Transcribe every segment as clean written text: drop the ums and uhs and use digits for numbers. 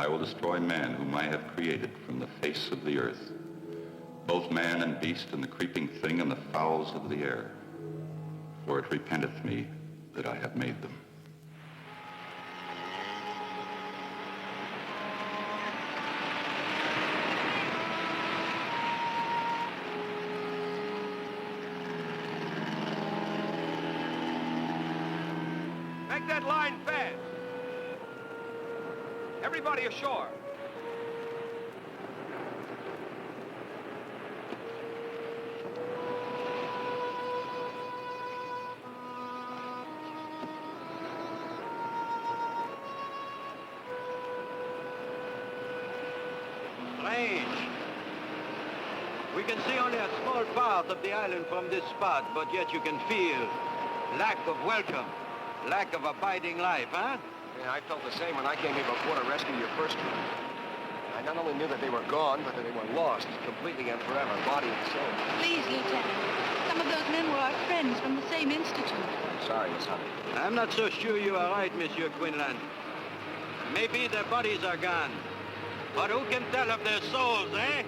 I will destroy man whom I have created from the face of the earth, both man and beast and the creeping thing and the fowls of the air. For it repenteth me that I have made them. Make that line fast. Everybody ashore. Strange. We can see only a small part of the island from this spot, but yet you can feel lack of welcome, lack of abiding life, huh? Yeah, I felt the same when I came here before to rescue your first crew. I not only knew that they were gone, but that they were lost, completely and forever, body and soul. Please, Lieutenant. Some of those men were our friends from the same institute. I'm sorry, Miss Hunter. I'm not so sure you are right, Monsieur Quinlan. Maybe their bodies are gone, but who can tell of their souls, eh?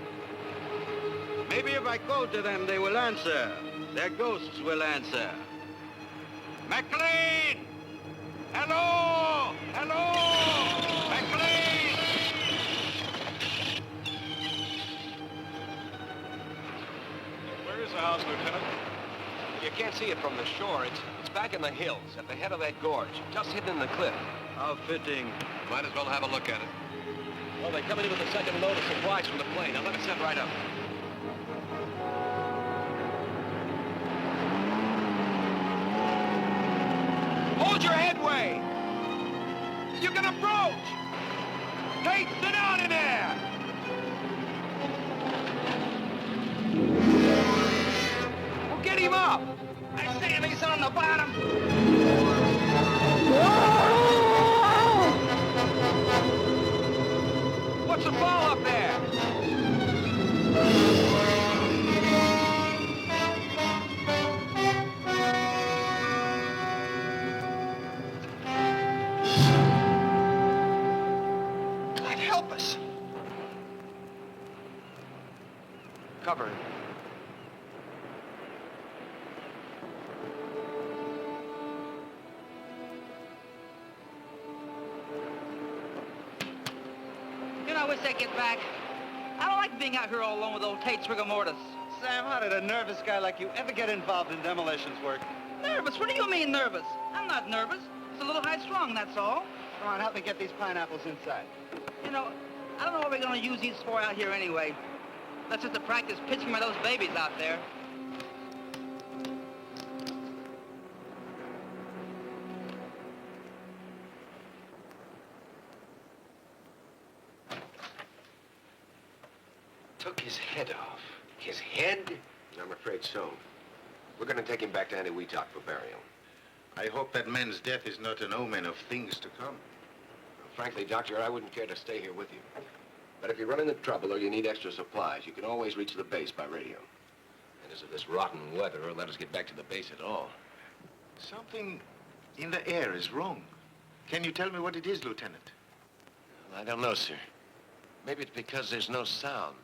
Maybe if I call to them, they will answer. Their ghosts will answer. McLean! Hello! Hello! McLean! Where is the house, Lieutenant? You can't see it from the shore. It's back in the hills, at the head of that gorge, just hidden in the cliff. How fitting. Might as well have a look at it. Well, they're coming in with the second load of supplies from the plane. Now let us set right up. Hold your headway! You can approach! Hey, sit down in there! Well, get him up! I say he's on the bottom! What's the fall up there? God help us! Cover it. You know, I wish I'd get back. I don't like being out here all alone with old Tate's rigor mortis. Sam, how did a nervous guy like you ever get involved in demolitions work? Nervous? What do you mean nervous? I'm not nervous. It's a little high-strung, that's all. Come on, help me get these pineapples inside. You know, I don't know what we're going to use these for out here anyway. That's just to practice pitching by those babies out there. Took his head off. His head? I'm afraid so. We're going to take him back to Eniwetok for burial. I hope that man's death is not an omen of things to come. Frankly, Doctor, I wouldn't care to stay here with you. But if you run into trouble or you need extra supplies, you can always reach the base by radio. And as of this rotten weather, let us get back to the base at all. Something in the air is wrong. Can you tell me what it is, Lieutenant? Well, I don't know, sir. Maybe it's because there's no sound.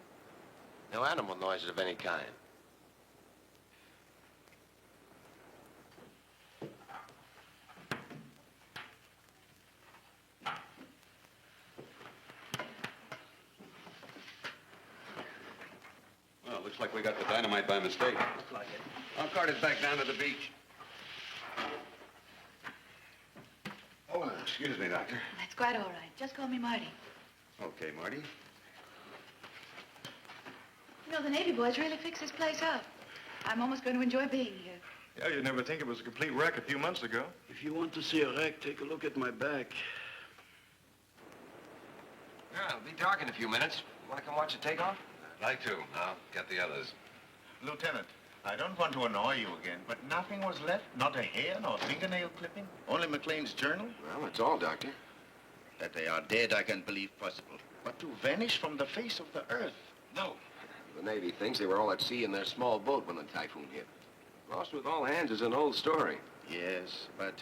No animal noises of any kind. Well, looks like we got the dynamite by mistake. Looks like it. I'll cart it back down to the beach. Oh, excuse me, Doctor. That's quite all right. Just call me Marty. Okay, Marty. You know, the Navy boys really fixed this place up. I'm almost going to enjoy being here. Yeah, you'd never think it was a complete wreck a few months ago. If you want to see a wreck, take a look at my back. Yeah, it'll be dark in a few minutes. Want to come watch the takeoff? I'd like to. I'll get the others. Lieutenant, I don't want to annoy you again, but nothing was left? Not a hair, nor a fingernail clipping? Only McLean's journal? Well, that's all, Doctor. That they are dead, I can believe possible. But to vanish from the face of the earth? No. The Navy thinks they were all at sea in their small boat when the typhoon hit. Lost with all hands is an old story. Yes, but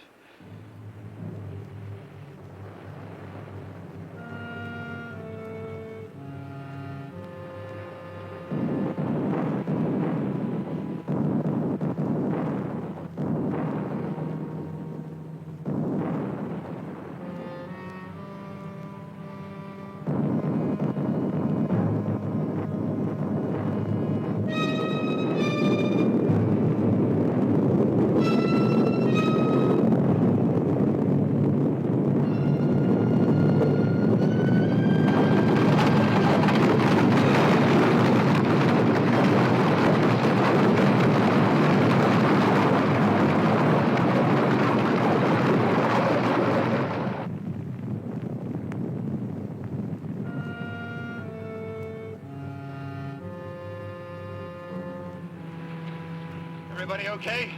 Everybody okay?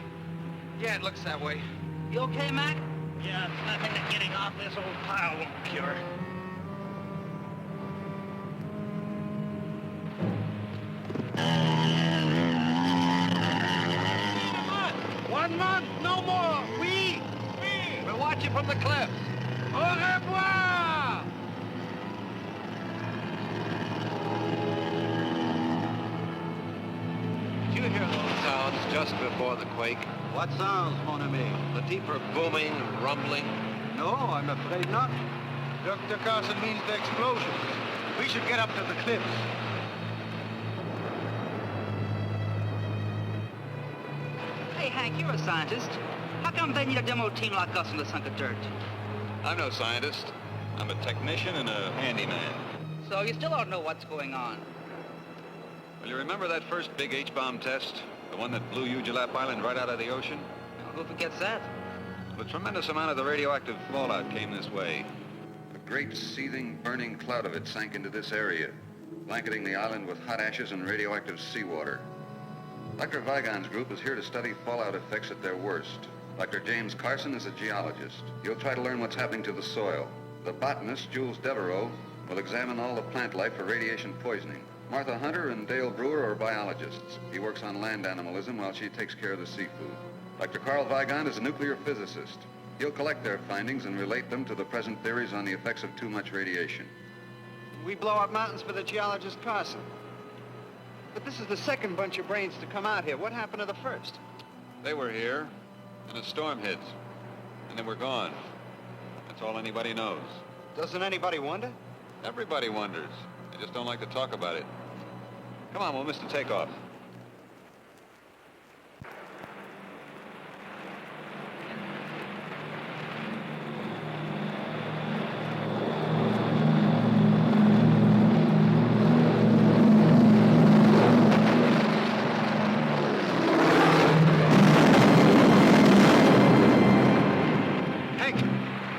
Yeah, it looks that way. You okay, Mac? Yeah, it's nothing that getting off this old pile won't cure. One month, no more. We'll watch you from the cliffs. Au revoir. Did you hear those sounds just before the quake? What sounds, mon ami? The deeper booming, rumbling? No, I'm afraid not. Dr. Carson means the explosion. We should get up to the cliffs. Hey, Hank, you're a scientist. How come they need a demo team like us in this hunk of dirt? I'm no scientist. I'm a technician and a handyman. So you still don't know what's going on. Well, you remember that first big H-bomb test? The one that blew Ujulap Island right out of the ocean? Who forgets that? A tremendous amount of the radioactive fallout came this way. A great seething, burning cloud of it sank into this area, blanketing the island with hot ashes and radioactive seawater. Dr. Vigon's group is here to study fallout effects at their worst. Dr. James Carson is a geologist. He'll try to learn what's happening to the soil. The botanist, Jules Devereaux, will examine all the plant life for radiation poisoning. Martha Hunter and Dale Brewer are biologists. He works on land animalism while she takes care of the seafood. Dr. Carl Vigon is a nuclear physicist. He'll collect their findings and relate them to the present theories on the effects of too much radiation. We blow up mountains for the geologist Carson. But this is the second bunch of brains to come out here. What happened to the first? They were here, and a storm hit, and they were gone. That's all anybody knows. Doesn't anybody wonder? Everybody wonders. They just don't like to talk about it. Come on, we'll miss the takeoff.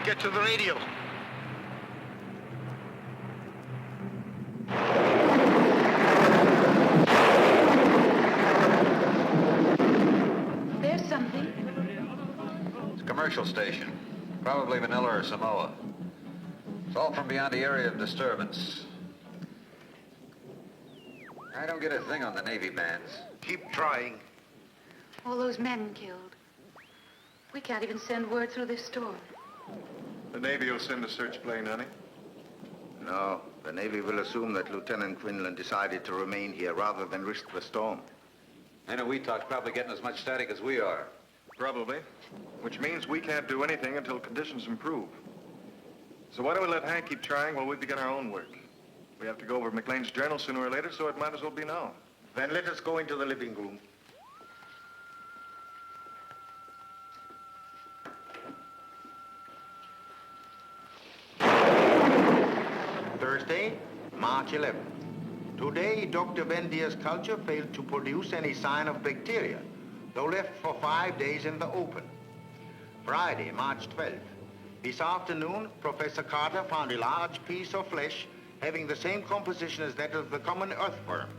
Get to the radio. There's something. It's a commercial station. Probably Manila or Samoa. It's all from beyond the area of disturbance. I don't get a thing on the Navy bands. Keep trying. All those men killed. We can't even send word through this storm. The Navy will send a search plane, honey. No, the Navy will assume that Lieutenant Quinlan decided to remain here rather than risk the storm. I know Weetalk's probably getting as much static as we are. Probably. Which means we can't do anything until conditions improve. So why don't we let Hank keep trying while we begin our own work? We have to go over McLean's journal sooner or later, so it might as well be now. Then let us go into the living room. Thursday, March 11th. Today, Dr. Vendier's culture failed to produce any sign of bacteria, though left for 5 days in the open. Friday, March 12th. This afternoon, Professor Carter found a large piece of flesh having the same composition as that of the common earthworm,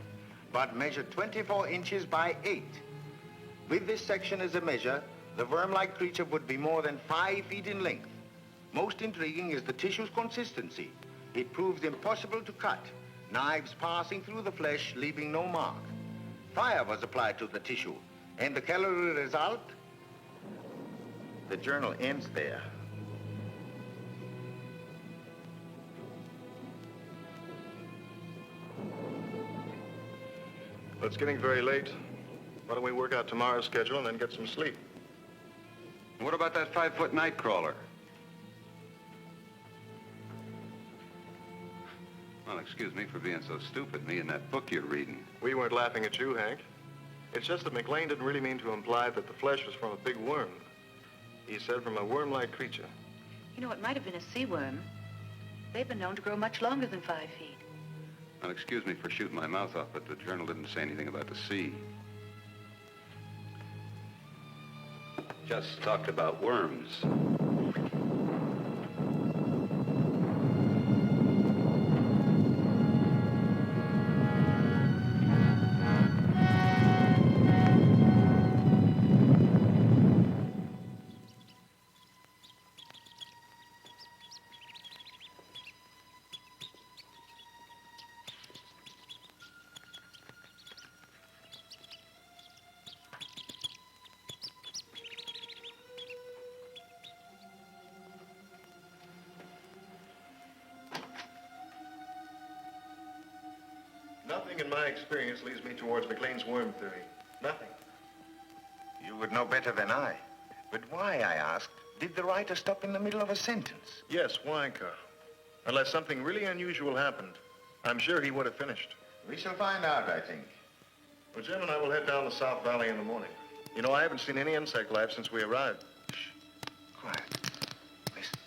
but measured 24 inches by 8. With this section as a measure, the worm-like creature would be more than 5 feet in length. Most intriguing is the tissue's consistency. It proves impossible to cut, knives passing through the flesh, leaving no mark. Fire was applied to the tissue, and the calorie result? The journal ends there. Well, it's getting very late. Why don't we work out tomorrow's schedule and then get some sleep? What about that 5-foot night crawler? Well, excuse me for being so stupid, me and that book you're reading. We weren't laughing at you, Hank. It's just that McLean didn't really mean to imply that the flesh was from a big worm. He said from a worm-like creature. You know, it might have been a sea worm. They've been known to grow much longer than 5 feet. Well, excuse me for shooting my mouth off, but the journal didn't say anything about the sea. Just talked about worms. Nothing in my experience leads me towards McLean's worm theory. Nothing. You would know better than I. But why, I asked, did the writer stop in the middle of a sentence? Yes, why, Carl? Unless something really unusual happened, I'm sure he would have finished. We shall find out, I think. Well, Jim and I will head down the South Valley in the morning. You know, I haven't seen any insect life since we arrived. Shh. Quiet. Listen.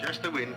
Just the wind.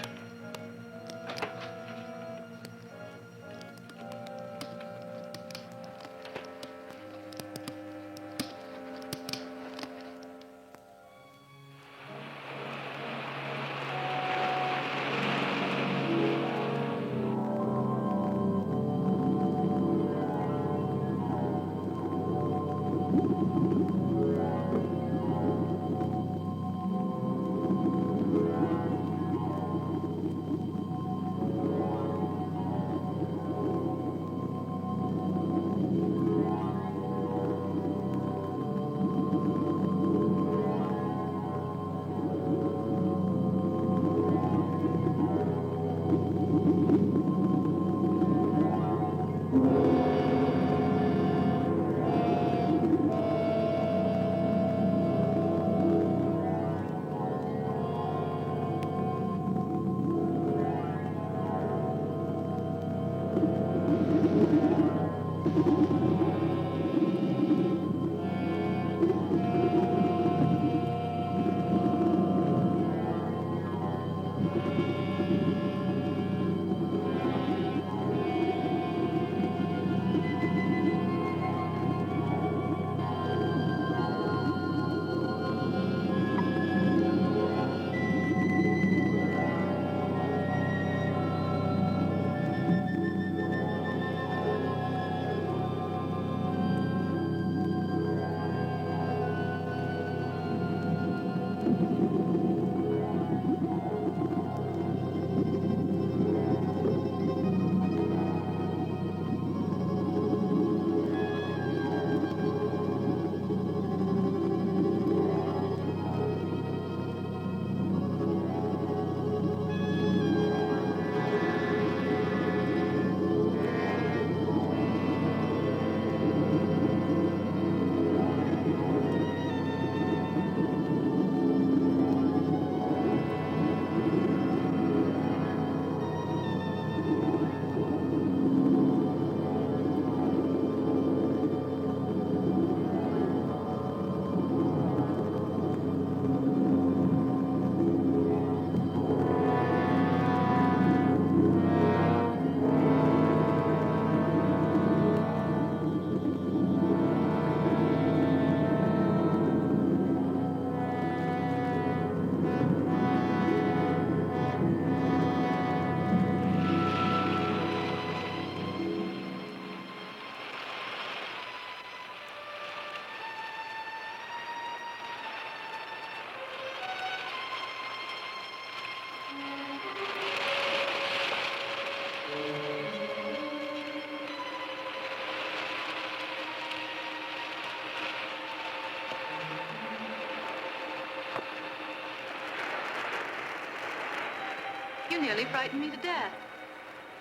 You nearly frightened me to death.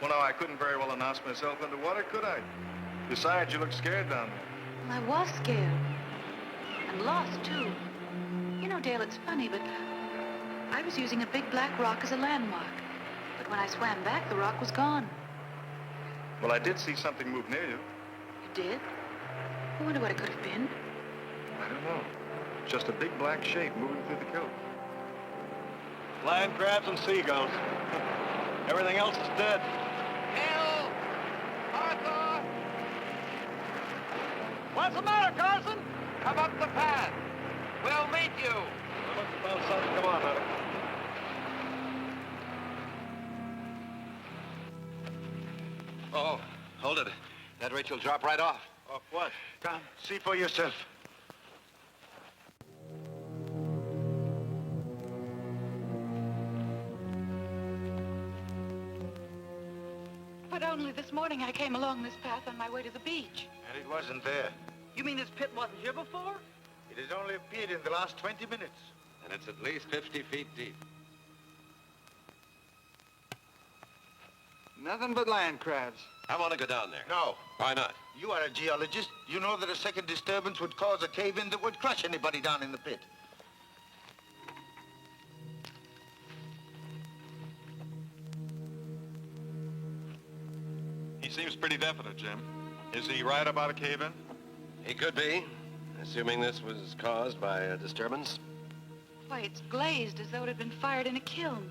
Well, no, I couldn't very well announce myself underwater, could I? Besides, you looked scared down there. Well, I was scared. And lost, too. You know, Dale, it's funny, but I was using a big black rock as a landmark. But when I swam back, the rock was gone. Well, I did see something move near you. You did? I wonder what it could have been. I don't know. Just a big black shape moving through the kelp. Land crabs and seagulls. Everything else is dead. Bill! Arthur! What's the matter, Carson? Come up the path. We'll meet you. Well, son, come on, honey. Oh, hold it. That rate will drop right off. Off what? Come, see for yourself. But only this morning I came along this path on my way to the beach. And it wasn't there. You mean this pit wasn't here before? It has only appeared in the last 20 minutes. And it's at least 50 feet deep. Nothing but land crabs. I want to go down there. No. Why not? You are a geologist. You know that a second disturbance would cause a cave-in that would crush anybody down in the pit. He seems pretty definite, Jim. Is he right about a cave-in? He could be, assuming this was caused by a disturbance. Why, it's glazed as though it had been fired in a kiln.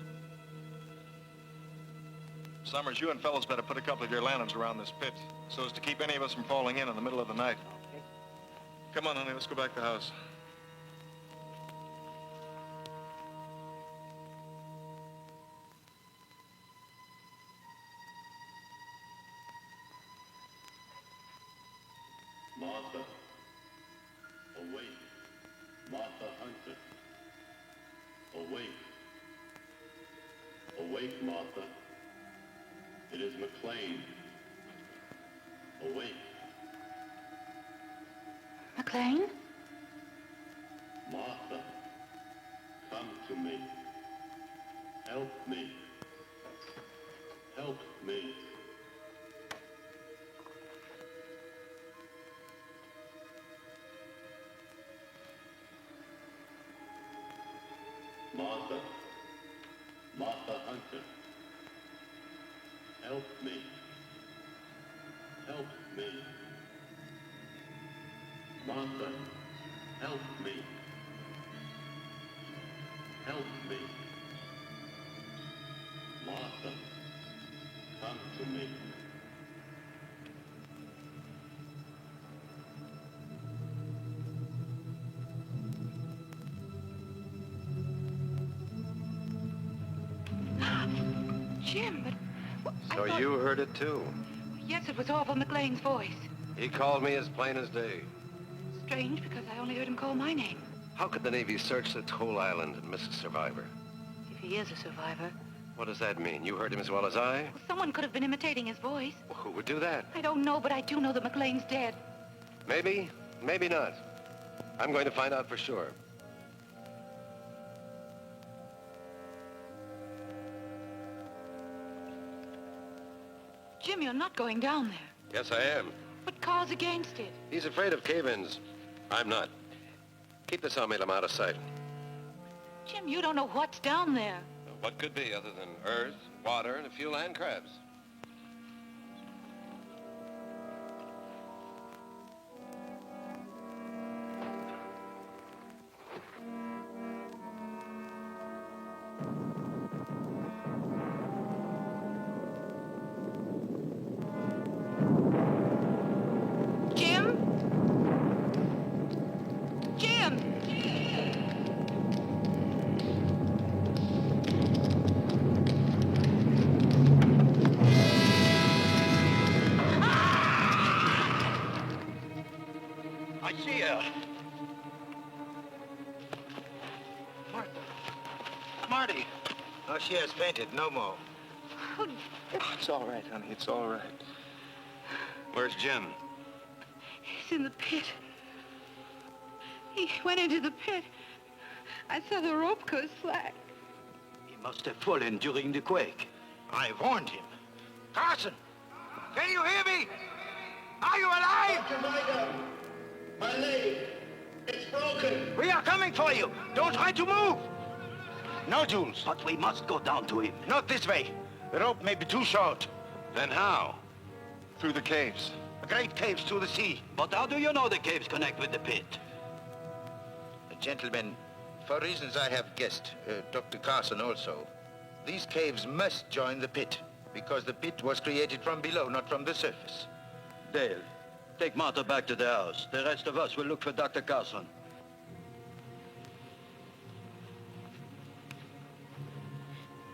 Summers, you and fellows better put a couple of your lanterns around this pit so as to keep any of us from falling in the middle of the night. Okay. Come on, honey, let's go back to the house. Martha, awake. Martha Hunter, awake. Awake, Martha. It is McLean. Awake. McLean? Martha, come to me. Help me. Help me. Martha, Martha Hunter, help me, help me. Martha, help me, help me. Martha, come to me. Jim, but... So you heard it too? Yes, it was Orville McLean's voice. He called me as plain as day. Strange, because I only heard him call my name. How could the Navy search this whole island and miss a survivor? If he is a survivor. What does that mean? You heard him as well as I? Well, someone could have been imitating his voice. Well, who would do that? I don't know, but I do know that McLean's dead. Maybe, maybe not. I'm going to find out for sure. Jim, you're not going down there. Yes, I am. But Carl's against it. He's afraid of cave-ins. I'm not. Keep the sawmill out of sight. Jim, you don't know what's down there. What could be other than earth, water, and a few land crabs? Jim? Jim! I see her. Marty. Oh, she has fainted. No more. Oh, It's all right, honey. It's all right. Where's Jim? he's in the pit. He went into the pit. I saw the rope go slack. He must have fallen during the quake. I warned him. Carson! Can you hear me? Are you alive? My leg, it's broken. We are coming for you. Don't try to move. No, Jules. But we must go down to him. Not this way. The rope may be too short. Then how? Through the caves. The great caves to the sea. But how do you know the caves connect with the pit? Gentlemen, for reasons I have guessed, Dr. Carson also, These caves must join the pit, because the pit was created from below, not from the surface. Dale, take Martha back to the house. The rest of us will look for Dr. Carson.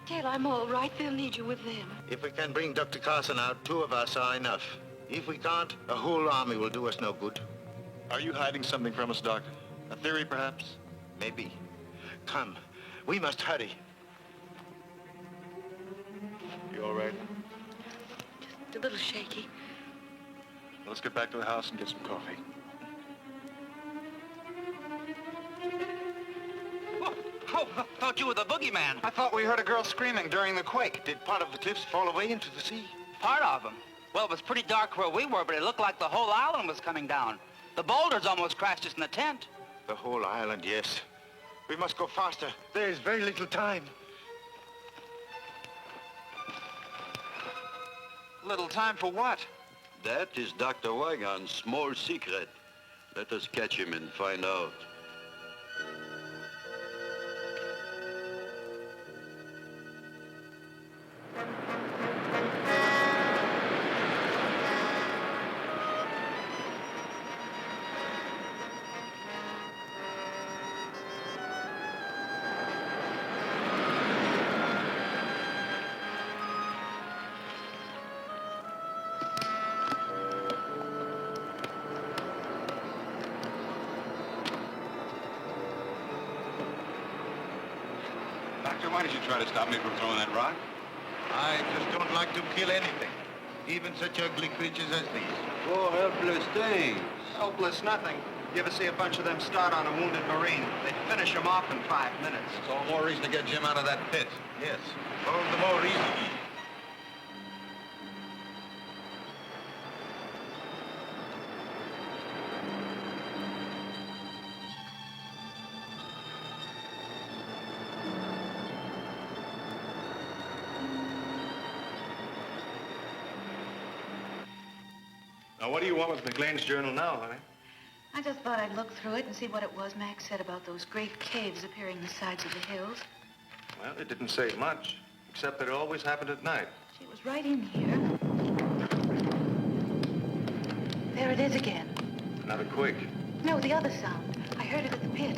Dale, I'm all right. They'll need you with them. If we can bring Dr. Carson out, 2 of us are enough. If we can't, a whole army will do us no good. Are you hiding something from us, Doctor? A theory, perhaps? Maybe. Come, we must hurry. You all right? Just a little shaky. Let's get back to the house and get some coffee. Oh, thought you were the boogeyman. I thought we heard a girl screaming during the quake. Did part of the cliffs fall away into the sea? Part of them. Well, it was pretty dark where we were, but it looked like the whole island was coming down. The boulders almost crashed us in the tent. The whole island, yes. We must go faster. There is very little time. Little time for what? That is Dr. Wygon's small secret. Let us catch him and find out. Doctor, why did you try to stop me from throwing that rock? I just don't like to kill anything, even such ugly creatures as these. Poor helpless things. Hopeless nothing. You ever see a bunch of them start on a wounded Marine? They'd finish him off in 5 minutes. It's all more reason to get Jim out of that pit. Yes, all the more reason. Now, what do you want with McLean's journal now, honey? I just thought I'd look through it and see what it was Max said about those great caves appearing in the sides of the hills. Well, it didn't say much, except that it always happened at night. She was right in here. There it is again. Another quake. No, the other sound. I heard it at the pit.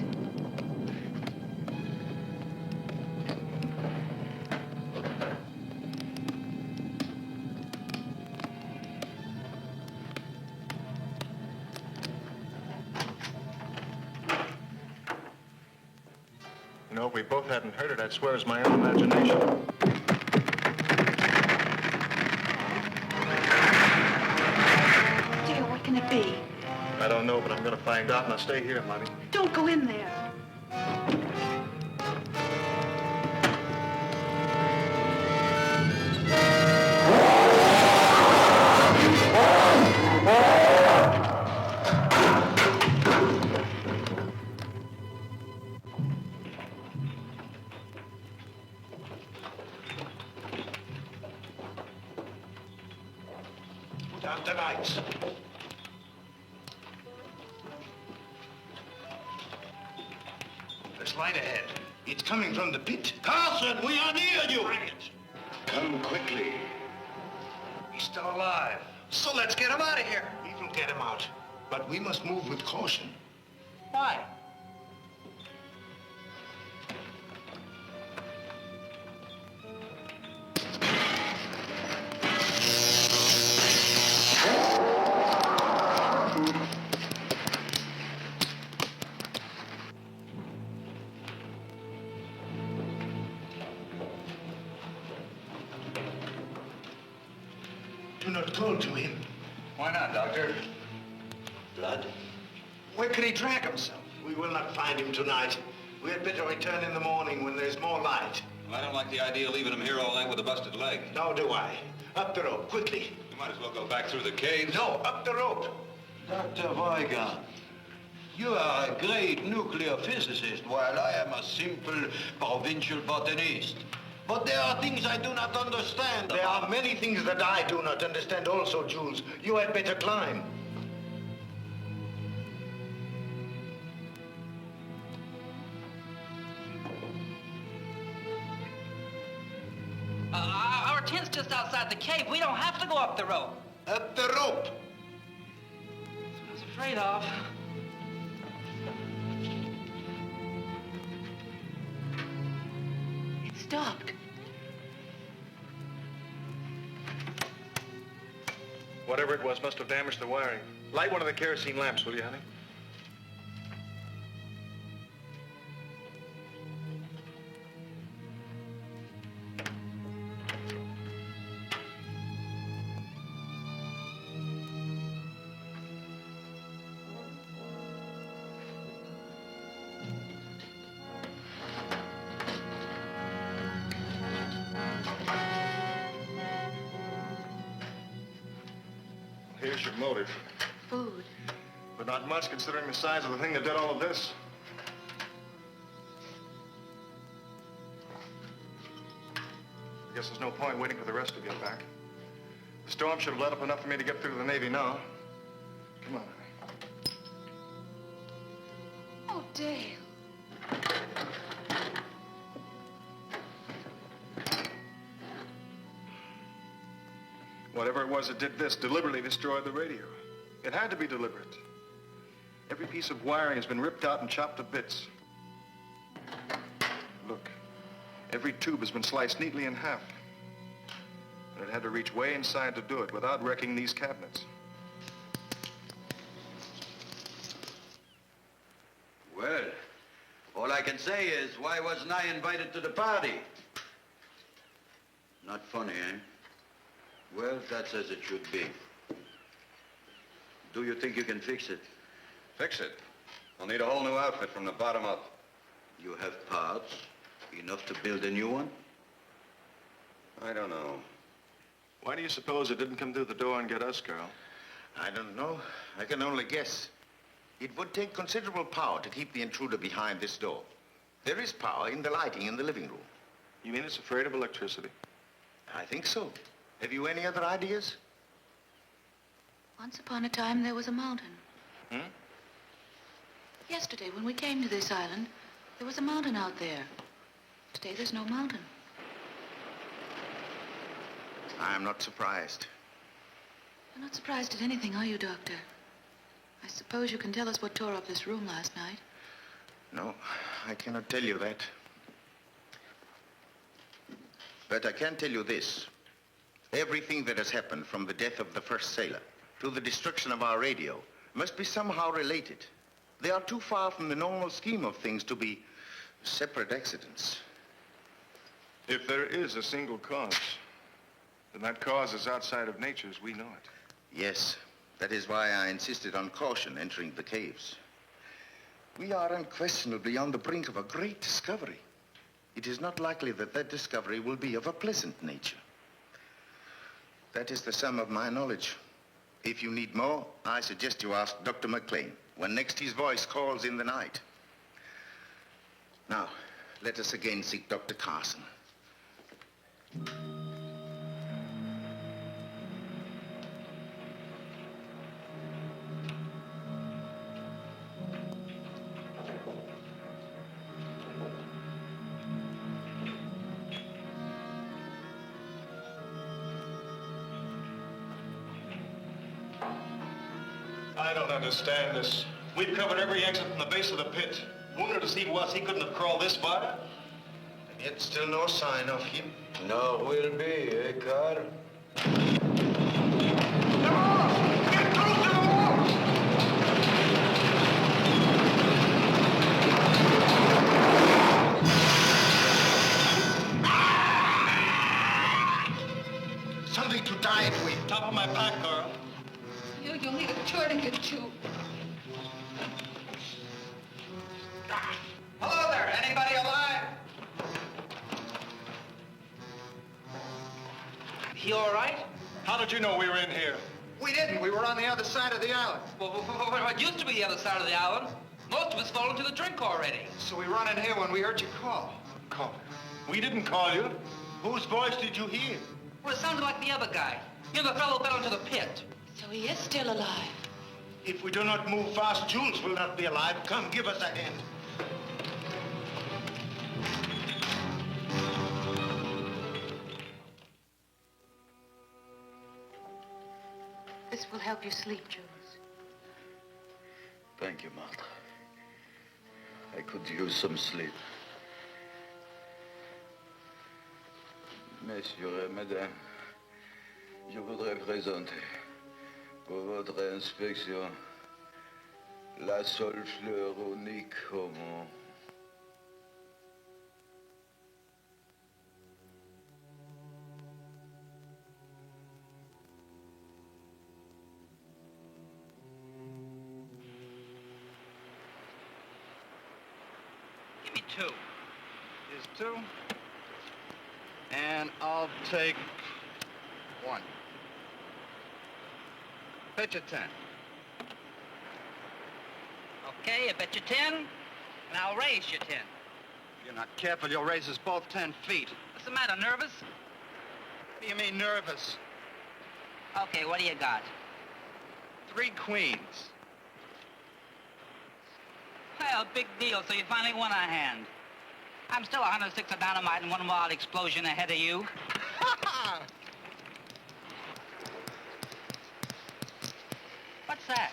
You know, if we both hadn't heard it, I'd swear it's my own imagination. Dear, what can it be? I don't know, but I'm gonna find out, and I'll stay here, Monty. Don't go in there. Put out the lights. There's light ahead. It's coming from the pit. Carson, we are near you! Come quickly. He's still alive. So let's get him out of here. We will get him out. But we must move with caution. Why? Do not call to him. Why not, Doctor? Blood? Where could he drag himself? We will not find him tonight. We had better return in the morning when there's more light. Well, I don't like the idea of leaving him here all night with a busted leg. Nor do I. Up the rope, quickly. You might as well go back through the caves. No, up the rope. Dr. Wygon, you are a great nuclear physicist, while I am a simple provincial botanist. But there are things I do not understand. There are many things that I do not understand also, Jules. You had better climb. Our tent's just outside the cave. We don't have to go up the rope. Up the rope. That's what I was afraid of. It stopped. Whatever it was must have damaged the wiring. Light one of the kerosene lamps, will you, honey? Here's your motive. Food. But not much considering the size of the thing that did all of this. I guess there's no point waiting for the rest to get back. The storm should have let up enough for me to get through to the Navy now. Come on, honey. Oh, Dale. Whatever it was that did this deliberately destroyed the radio. It had to be deliberate. Every piece of wiring has been ripped out and chopped to bits. Look, every tube has been sliced neatly in half. And it had to reach way inside to do it without wrecking these cabinets. Well, all I can say is, why wasn't I invited to the party? Not funny, eh? Well, that's as it should be. Do you think you can fix it? Fix it. I'll need a whole new outfit from the bottom up. You have parts, enough to build a new one? I don't know. Why do you suppose it didn't come through the door and get us, Carl? I don't know. I can only guess. It would take considerable power to keep the intruder behind this door. There is power in the lighting in the living room. You mean it's afraid of electricity? I think so. Have you any other ideas? Once upon a time, there was a mountain. Yesterday, when we came to this island, there was a mountain out there. Today, there's no mountain. I am not surprised. You're not surprised at anything, are you, Doctor? I suppose you can tell us what tore up this room last night. No, I cannot tell you that. But I can tell you this. Everything that has happened from the death of the first sailor to the destruction of our radio must be somehow related. They are too far from the normal scheme of things to be separate accidents. If there is a single cause, then that cause is outside of nature as we know it. Yes, that is why I insisted on caution entering the caves. We are unquestionably on the brink of a great discovery. It is not likely that that discovery will be of a pleasant nature. That is the sum of my knowledge. If you need more, I suggest you ask Dr. McLean when next his voice calls in the night. Now, let us again seek Dr. Carson. I don't understand this. We've covered every exit from the base of the pit. Wounded as he was, he couldn't have crawled this far. And yet still no sign of him. No, will be, eh, Carl? Get close to the wall! Something to tie it with. Top of my pack, Carl. You'll need a tourniquet, too. Hello there, anybody alive? You all right? How did you know we were in here? We didn't. We were on the other side of the island. Well, what used to be the other side of the island? Most of us fall into the drink already. So we run in here when we heard you call. Call. We didn't call you. Whose voice did you hear? Well, it sounded like the other guy. You know, the fellow fell into the pit. So he is still alive. If we do not move fast, Jules will not be alive. Come, give us a hand. This will help you sleep, Jules. Thank you, Martha. I could use some sleep. Messieurs et mesdames, je voudrais présenter pour votre inspection la seule fleur unique au monde. Give me 2. Here's 2. And I'll take 1. Bet you 10. Okay, I bet you 10, and I'll raise you 10. If you're not careful, you'll raise us both 10 feet. What's the matter, nervous? What do you mean, nervous? Okay, what do you got? 3 queens. Well, big deal, so you finally won a hand. I'm still 106 of dynamite and 1 wild explosion ahead of you. What's that?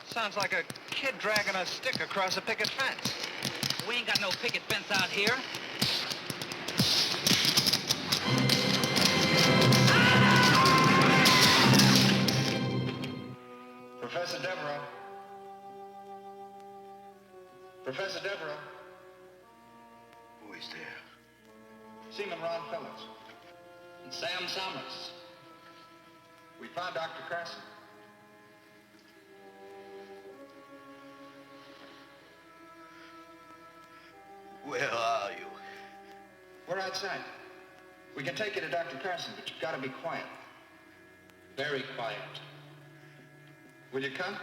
Sounds like a kid dragging a stick across a picket fence. We ain't got no picket fence out here. Professor Devereaux. Professor Devereaux. Who is there? Seaman Ron Phillips. And Sam Summers. We found Dr. Carson. Where are you? We're outside. We can take you to Dr. Carson, but you've got to be quiet. Very quiet. Will you come?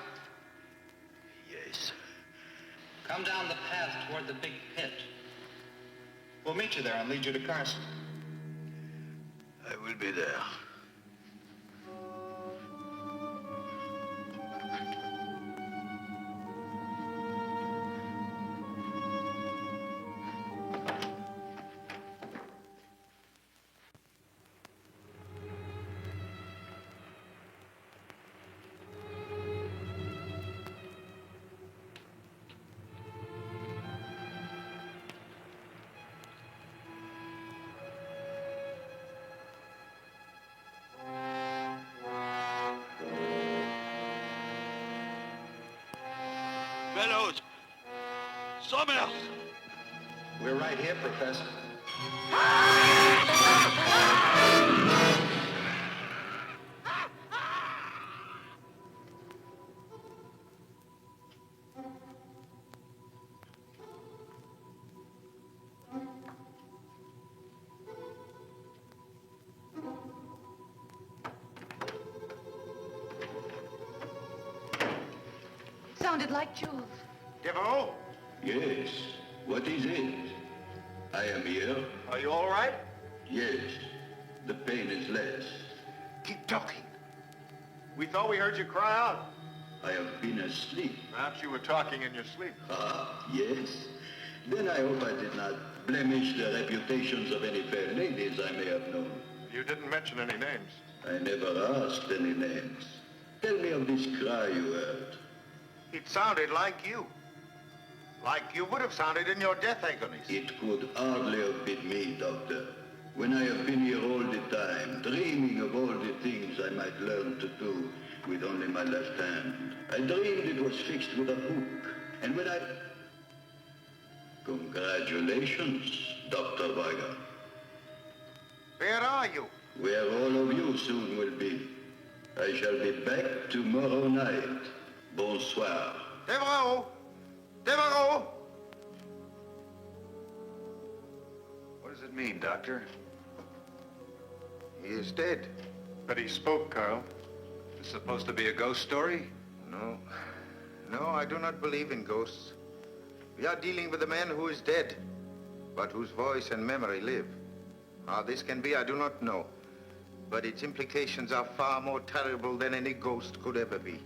Yes. Come down the path toward the big pit. We'll meet you there and lead you to Carson. I will be there. Fellows! Summers! We're right here, Professor. It sounded like Jules. Devereaux, Yes. What is it? I am here. are you all right? Yes. The pain is less. Keep talking. We thought we heard you cry out. I have been asleep. Perhaps you were talking in your sleep. Ah, yes. Then I hope I did not blemish the reputations of any fair ladies I may have known. You didn't mention any names. I never asked any names. Tell me of this cry you heard. It sounded like you. Like you would have sounded in your death agonies. It could hardly have been me, Doctor. When I have been here all the time, dreaming of all the things I might learn to do with only my left hand. I dreamed it was fixed with a hook. And when I... Congratulations, Dr. Weiger. Where are you? Where all of you soon will be. I shall be back tomorrow night. Bonsoir. Devereaux! Devereaux! What does it mean, Doctor? He is dead. But he spoke, Carl. Is this supposed to be a ghost story? No. No, I do not believe in ghosts. We are dealing with a man who is dead, but whose voice and memory live. How this can be, I do not know. But its implications are far more terrible than any ghost could ever be.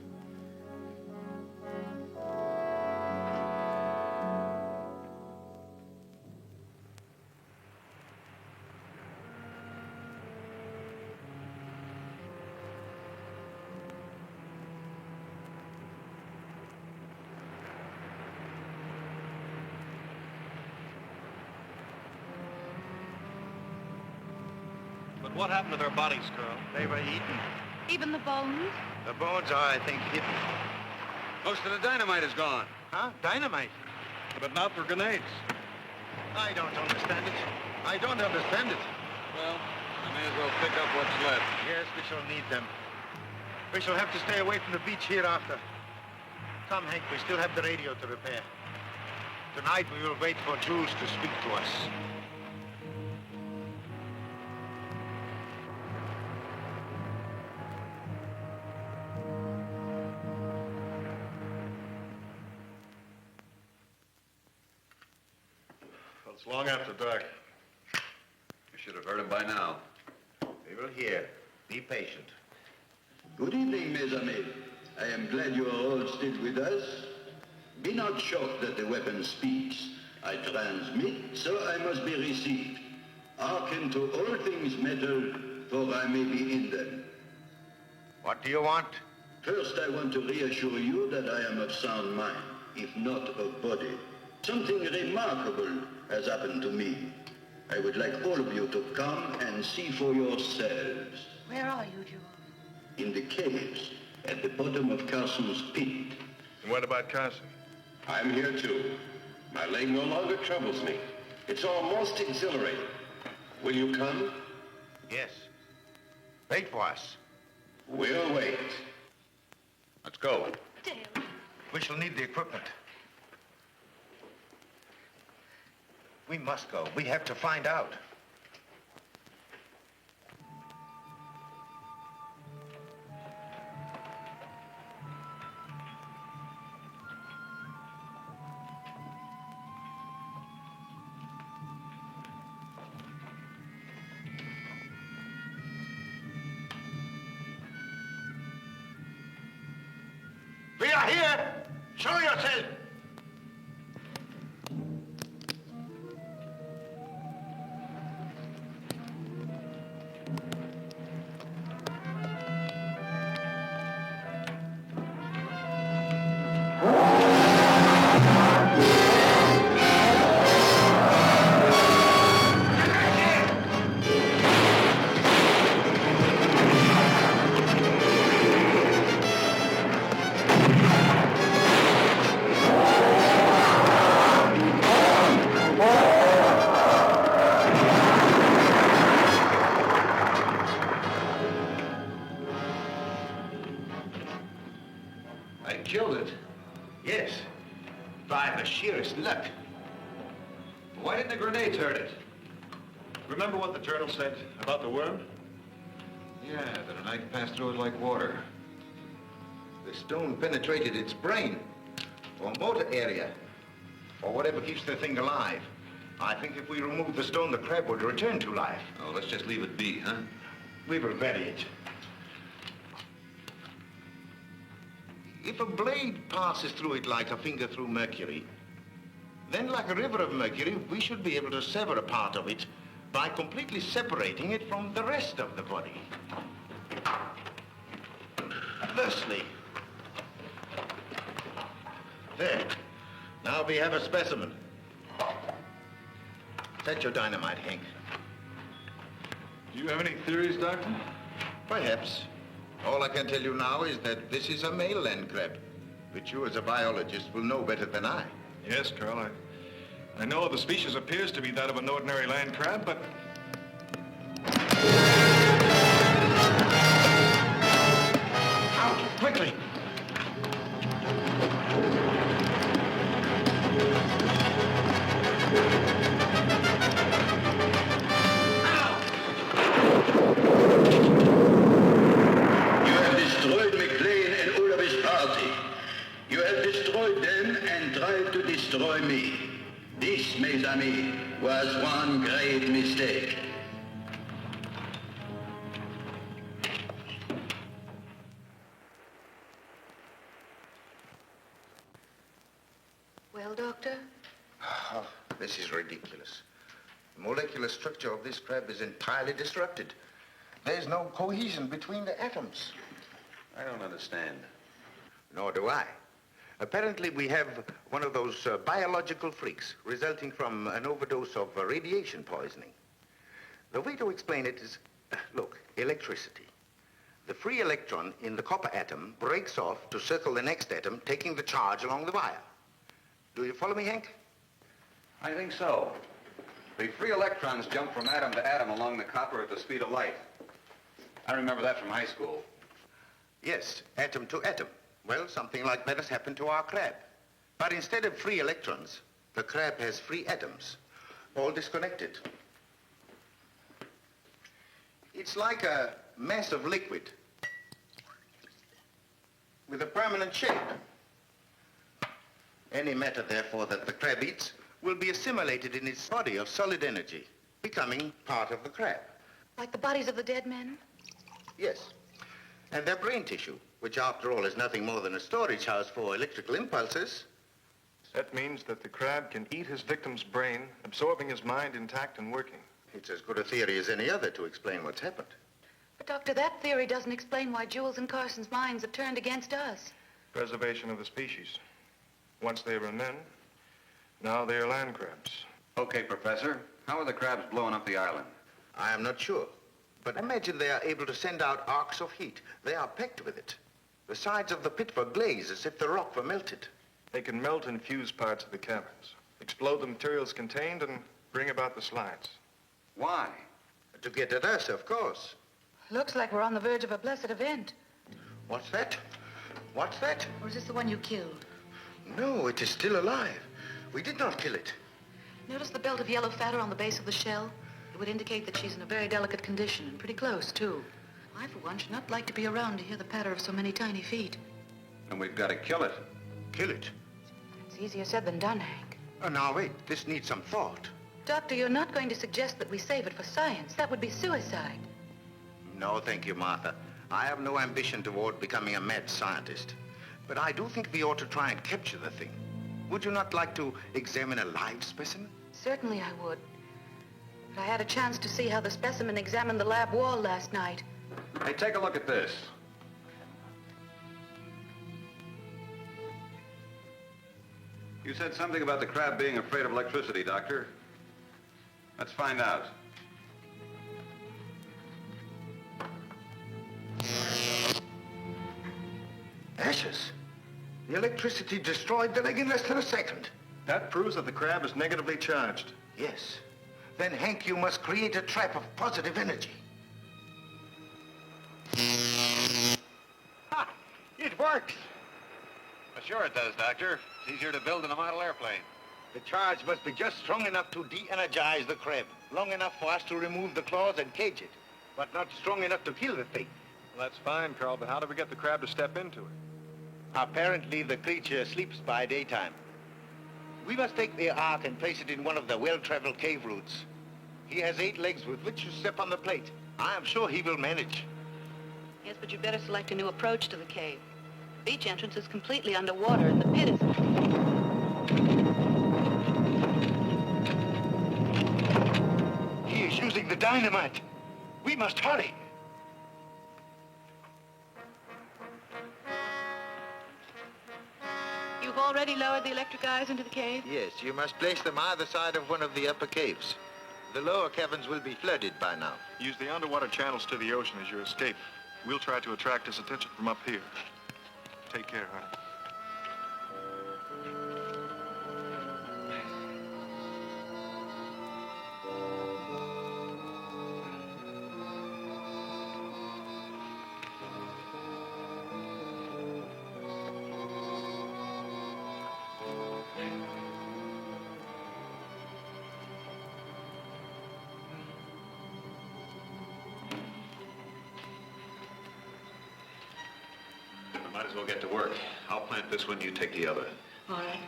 What happened to their bodies, Colonel? They were eaten. Even the bones? The bones are, I think, hidden. Most of the dynamite is gone. Huh? Dynamite? But not for grenades. I don't understand it. I don't understand it. Well, I may as well pick up what's left. Yes, we shall need them. We shall have to stay away from the beach hereafter. Come, Hank, we still have the radio to repair. Tonight we will wait for Jules to speak to us. Well, it's long after dark. You should have heard him by now. We will hear. Be patient. Good evening, mes amis. I am glad you are all still with us. Be not shocked that the weapon speaks. I transmit, so I must be received. Hearken to all things metal, for I may be in them. What do you want? First, I want to reassure you that I am of sound mind, if not of body. Something remarkable has happened to me. I would like all of you to come and see for yourselves. Where are you, Jules? In the caves, at the bottom of Carson's pit. And what about Carson? I'm here, too. My leg no longer troubles me. It's almost exhilarating. Will you come? Yes. Wait for us. We'll wait. Let's go. Dale. We shall need the equipment. We must go. We have to find out. We are here! Show yourself! I killed it. Yes. By the sheerest luck. Why didn't the grenades hurt it? Remember what the journal said about the worm? Yeah, that a knife passed through it like water. The stone penetrated its brain, or motor area, or whatever keeps the thing alive. I think if we remove the stone, the crab would return to life. Oh, let's just leave it be, huh? We will bury it. If a blade passes through it like a finger through mercury, then like a river of mercury, we should be able to sever a part of it by completely separating it from the rest of the body. Thusly. There. Now we have a specimen. Set your dynamite, Hank. Do you have any theories, Doctor? Perhaps. All I can tell you now is that this is a male land crab, which you as a biologist will know better than I. Yes, Carl. I know the species appears to be that of an ordinary land crab, but... Out, quickly! You have destroyed McLean and all of his party. You have destroyed them and tried to destroy me. This, mes amis, was one great mistake. Well, Doctor? Oh, this is ridiculous. The molecular structure of this crab is entirely disrupted. There's no cohesion between the atoms. I don't understand. Nor do I. Apparently, we have one of those biological freaks resulting from an overdose of radiation poisoning. The way to explain it is Look, electricity. The free electron in the copper atom breaks off to circle the next atom, taking the charge along the wire. Do you follow me, Hank? I think so. The free electrons jump from atom to atom along the copper at the speed of light. I remember that from high school. Yes, atom to atom. Well, something like that has happened to our crab. But instead of free electrons, the crab has free atoms, all disconnected. It's like a mass of liquid with a permanent shape. Any matter, therefore, that the crab eats will be assimilated in its body of solid energy, becoming part of the crab. Like the bodies of the dead men? Yes. And their brain tissue, which after all is nothing more than a storage house for electrical impulses. That means that the crab can eat his victim's brain, absorbing his mind intact and working. It's as good a theory as any other to explain what's happened. But, Doctor, that theory doesn't explain why Jules and Carson's minds have turned against us. Preservation of the species. Once they were men, now they are land crabs. Okay, Professor. How are the crabs blowing up the island? I am not sure. But imagine they are able to send out arcs of heat. They are packed with it. The sides of the pit were glazed as if the rock were melted. They can melt and fuse parts of the caverns, explode the materials contained, and bring about the slides. Why? To get at us, of course. Looks like we're on the verge of a blessed event. What's that? What's that? Or is this the one you killed? No, it is still alive. We did not kill it. Notice the belt of yellow fatter on the base of the shell? It would indicate that she's in a very delicate condition, and pretty close, too. I, for one, should not like to be around to hear the patter of so many tiny feet. And we've got to kill it. Kill it? It's easier said than done, Hank. Oh, now, wait. This needs some thought. Doctor, you're not going to suggest that we save it for science. That would be suicide. No, thank you, Martha. I have no ambition toward becoming a mad scientist. But I do think we ought to try and capture the thing. Would you not like to examine a live specimen? Certainly I would. But I had a chance to see how the specimen examined the lab wall last night. Hey, take a look at this. You said something about the crab being afraid of electricity, Doctor. Let's find out. Ashes. The electricity destroyed the leg in less than a second. That proves that the crab is negatively charged. Yes. Then, Hank, you must create a trap of positive energy. Ha! It works! Well, sure it does, Doctor. It's easier to build than a model airplane. The charge must be just strong enough to de-energize the crab. Long enough for us to remove the claws and cage it. But not strong enough to kill the thing. Well, that's fine, Carl, but how do we get the crab to step into it? Apparently, the creature sleeps by daytime. We must take the ark and place it in one of the well-traveled cave routes. He has 8 legs with which to step on the plate. I am sure he will manage. Yes, but you'd better select a new approach to the cave. The beach entrance is completely underwater, and the pit is... He is using the dynamite. We must hurry. You've already lowered the electric eyes into the cave? Yes, you must place them either side of one of the upper caves. The lower caverns will be flooded by now. Use the underwater channels to the ocean as your escape. We'll try to attract his attention from up here. Take care, honey. Might as well get to work. I'll plant this one, you take the other. All right.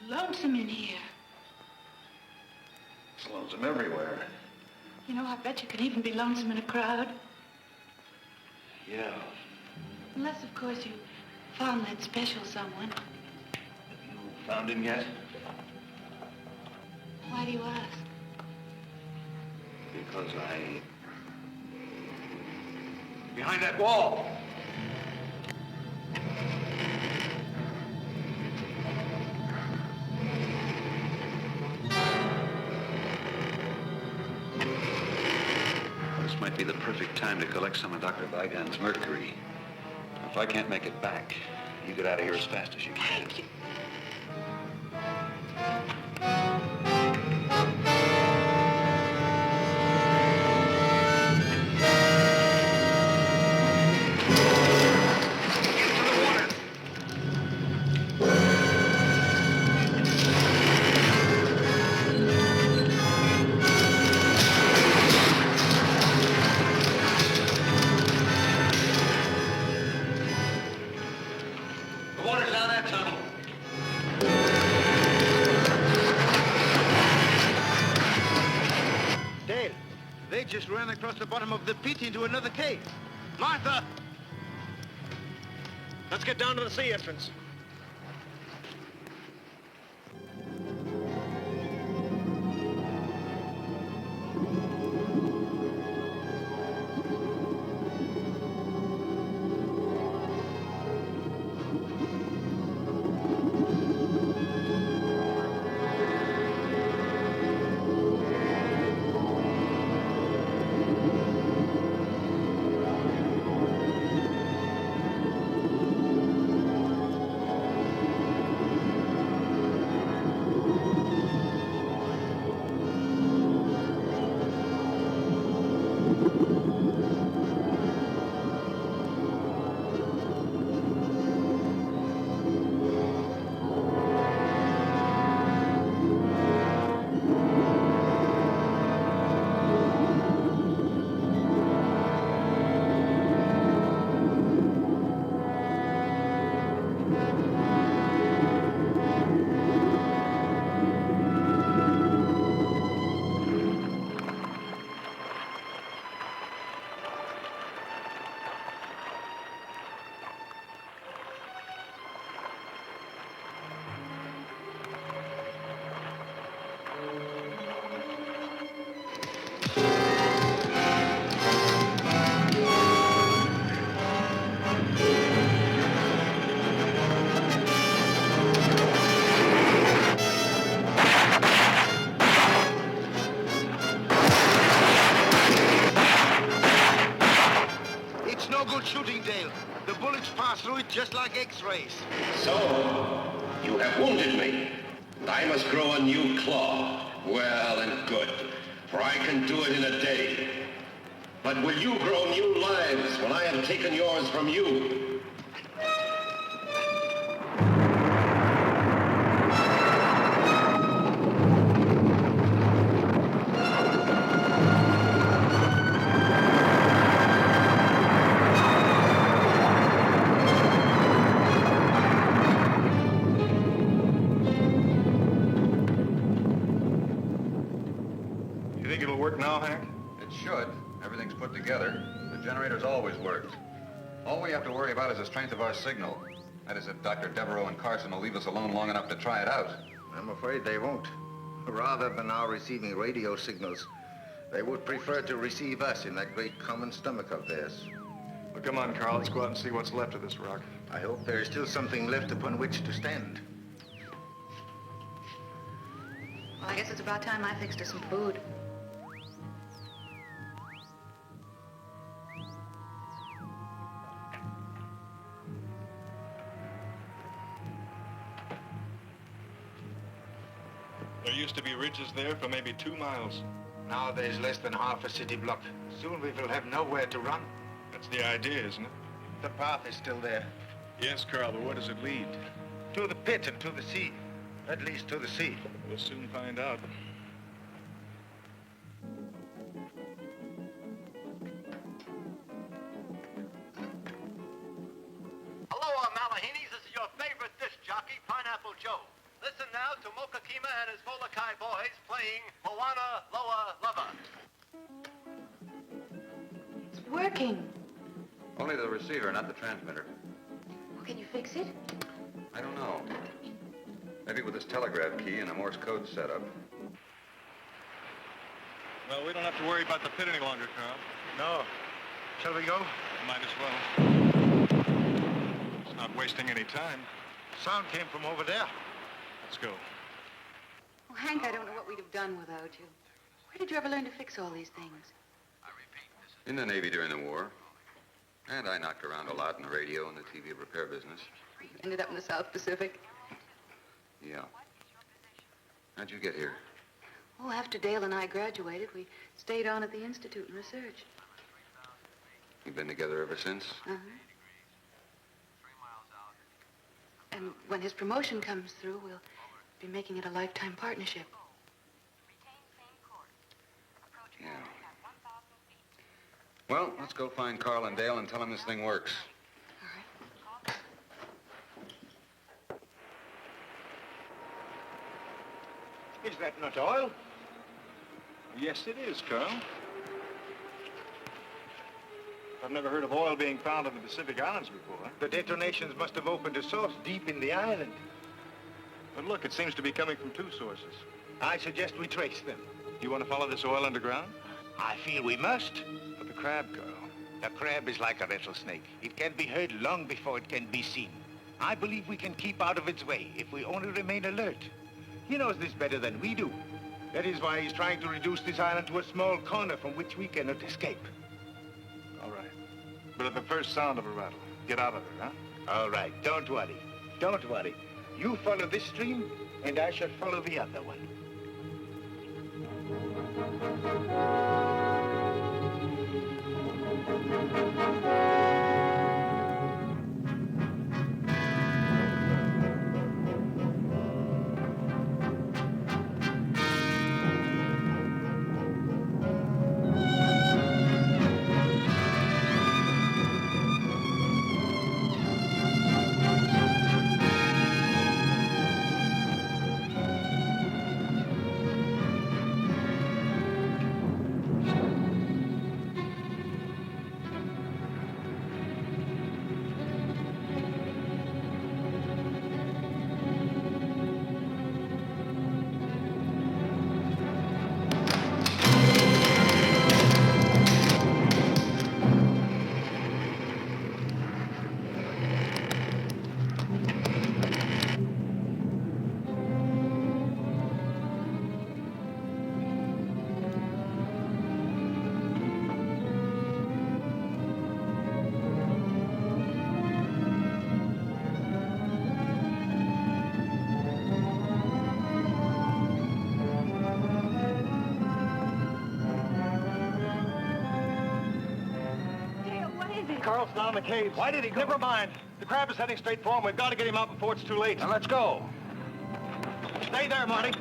Lonesome in here. It's lonesome everywhere. You know, I bet you could even be lonesome in a crowd. Yeah. Unless, of course, you found that special someone. You found him yet? Why do you ask? Because I... Behind that wall! This might be the perfect time to collect some of Dr. Vigon's mercury. If I can't make it back, you get out of here as fast as you can. Just ran across the bottom of the pit into another cave. Martha! Let's get down to the sea entrance. Just like X-rays. So, you have wounded me. I must grow a new claw. Well and good, for I can do it in a day. But will you grow new lives when I have taken yours from you? Now, Hank? It should. Everything's put together. The generator's always worked. All we have to worry about is the strength of our signal. That is, if Dr. Devereaux and Carson will leave us alone long enough to try it out. I'm afraid they won't. Rather than our receiving radio signals, they would prefer to receive us in that great common stomach of theirs. Well, come on, Carl. Let's go out and see what's left of this rock. I hope there is still something left upon which to stand. Well, I guess it's about time I fixed us some food. There used to be ridges there for maybe 2 miles. Now there's less than half a city block. Soon we will have nowhere to run. That's the idea, isn't it? The path is still there. Yes, Carl, but where does it lead? To the pit and to the sea. At least to the sea. We'll soon find out. Aloha, Malahinis. This is your favorite disc jockey, Pineapple Joe. Listen now to Mocha Kima and his Molokai boys playing Moana Loa Lava. It's working. Only the receiver, not the transmitter. Well, can you fix it? I don't know. Maybe with this telegraph key and a Morse code setup. Well, we don't have to worry about the pit any longer, Carl. No. Shall we go? Might as well. It's not wasting any time. Sound came from over there. Let's go. Oh, Hank, I don't know what we'd have done without you. Where did you ever learn to fix all these things? In the Navy during the war. And I knocked around a lot in the radio and the TV repair business. Ended up in the South Pacific. Yeah. How'd you get here? Oh, after Dale and I graduated, we stayed on at the Institute and research. You've been together ever since? Uh-huh. And when his promotion comes through, we'll be making it a lifetime partnership. Yeah. Well, let's go find Carl and Dale and tell them this thing works. Is that not oil? Yes, it is, Carl. I've never heard of oil being found in the Pacific Islands before. The detonations must have opened a source deep in the island. But look, it seems to be coming from two sources. I suggest we trace them. You want to follow this oil underground? I feel we must. But the crab, Carl. The crab is like a rattlesnake. It can be heard long before it can be seen. I believe we can keep out of its way if we only remain alert. He knows this better than we do. That is why he's trying to reduce this island to a small corner from which we cannot escape. All right. But at the first sound of a rattle, get out of it, huh? All right, don't worry. Don't worry. You follow this stream, and I shall follow the other one. Carl's down in the cave. Why did he go? Never mind. The crab is heading straight for him. We've got to get him out before it's too late. Now let's go. Stay there, Marty.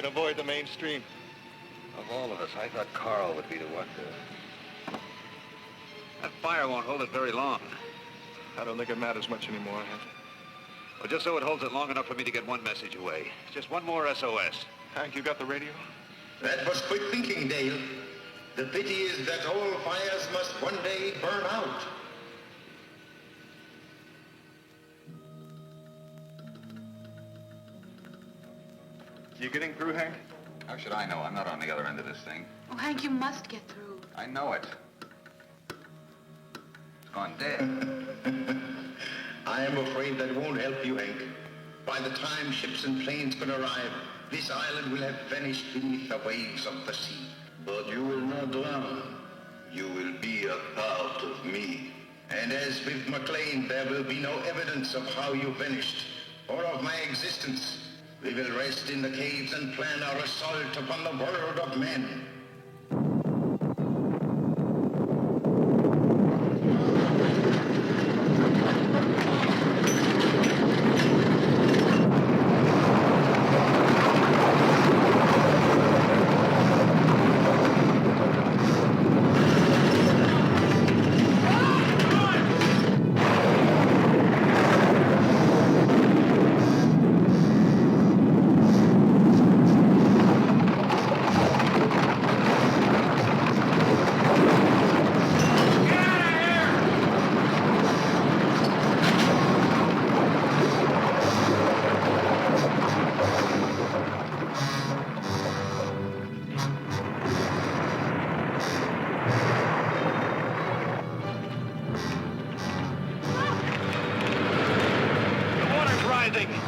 can avoid the mainstream. Of all of us, I thought Carl would be the one to... That fire won't hold it very long. I don't think it matters much anymore, Hank. Well, just so it holds it long enough for me to get one message away. Just one more SOS. Hank, you got the radio? That was quick thinking, Dale. The pity is that all fires must one day burn out. You getting through, Hank? How should I know? I'm not on the other end of this thing. Oh, Hank, you must get through. I know it. It's gone dead. I am afraid that won't help you, Hank. By the time ships and planes can arrive, this island will have vanished beneath the waves of the sea. But you will not drown. You will be a part of me. And as with McLean, there will be no evidence of how you vanished, or of my existence. We will rest in the caves and plan our assault upon the world of men.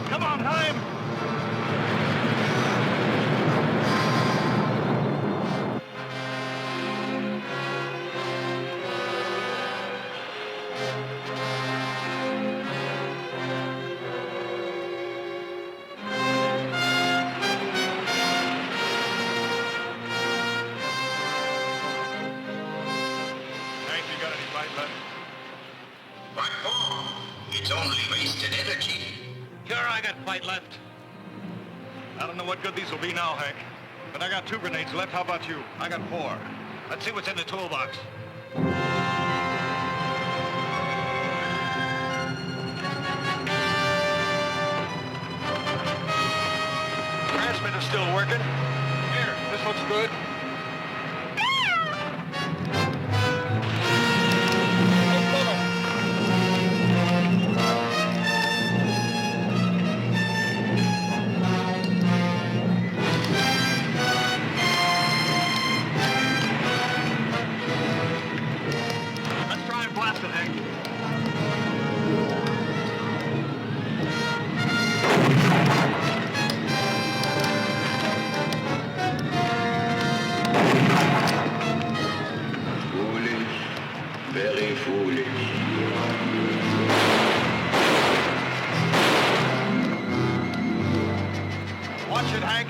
Come on, Heim! Hank, you got any fight left? What for? It's only wasted energy. Sure, I got fight left. I don't know what good these will be now, Hank. But I got 2 grenades left. How about you? I got 4. Let's see what's in the toolbox. Transmitter's still working. Here, this looks good. Let's try and blast it, Hank. Foolish, very foolish. Watch it, Hank.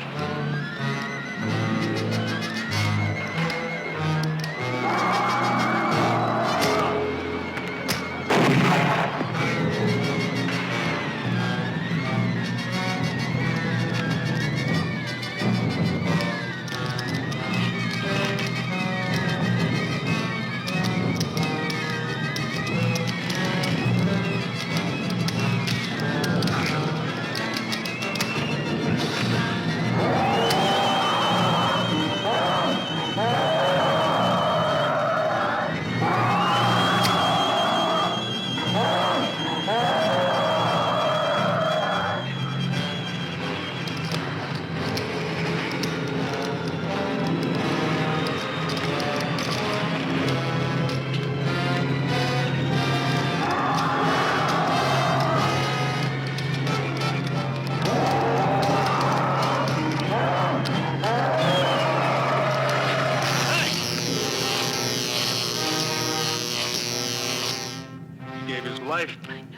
He gave his life. I know.